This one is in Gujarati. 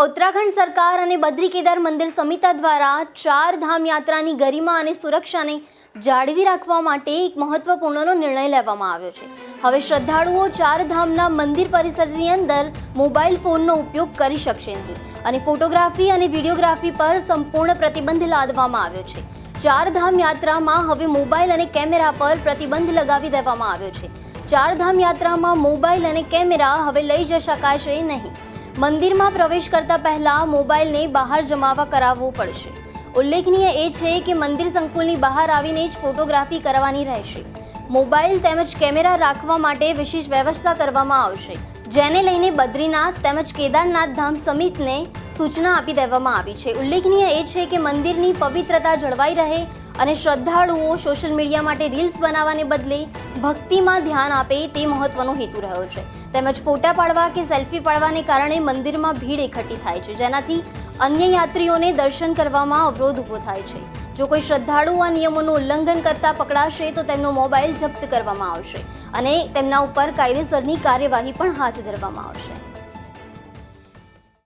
ઉત્તરાખંડ સરકાર અને બદ્રી કેદાર મંદિર સમિતિ દ્વારા ચાર ધામ યાત્રાની ગરિમા અને સુરક્ષાને જાળવી રાખવા માટે એક મહત્વપૂર્ણનો નિર્ણય લેવામાં આવ્યો છે। હવે શ્રદ્ધાળુઓ ચાર ધામના મંદિર પરિસરની અંદર મોબાઈલ ફોનનો ઉપયોગ કરી શકશે નહીં અને ફોટોગ્રાફી અને વિડીયોગ્રાફી પર સંપૂર્ણ પ્રતિબંધ લાદવામાં આવ્યો છે। ચાર ધામ યાત્રામાં હવે મોબાઈલ અને કેમેરા પર પ્રતિબંધ લગાવી દેવામાં આવ્યો છે। ચાર ધામ યાત્રામાં મોબાઈલ અને કેમેરા હવે લઈ જઈ શકાશે નહીં। મંદિરમાં પ્રવેશ કરતા પહેલા મોબાઈલને બહાર જમાવવા કરાવવો પડશે। ઉલ્લેખનીય એ છે કે મંદિર સંકુલની બહાર આવીને જ ફોટોગ્રાફી કરવાની રહેશે। મોબાઈલ તેમજ કેમેરા રાખવા માટે વિશેષ વ્યવસ્થા કરવામાં આવશે, જેને લઈને બદ્રીનાથ તેમજ કેદારનાથ ધામ સમિતિને સૂચના આપી દેવામાં આવી છે। ઉલ્લેખનીય એ છે કે મંદિરની પવિત્રતા જળવાઈ રહે અને શ્રદ્ધાળુઓ સોશિયલ મીડિયા માટે રીલ્સ બનાવવાને બદલે ભક્તિમાં ધ્યાન આપે તે મહત્વનો હેતુ રહ્યો છે। તેમજ ફોટા પાડવા કે સેલ્ફી પાડવાને કારણે મંદિરમાં ભીડ એકઠી થાય છે, જેનાથી અન્ય યાત્રીઓને દર્શન કરવામાં અવરોધ ઊભો થાય છે। જો કોઈ શ્રદ્ધાળુ આ નિયમોનું ઉલ્લંઘન કરતા પકડાશે તો તેમનો મોબાઈલ જપ્ત કરવામાં આવશે અને તેમના ઉપર કાયદેસરની કાર્યવાહી પણ હાથ ધરવામાં આવશે।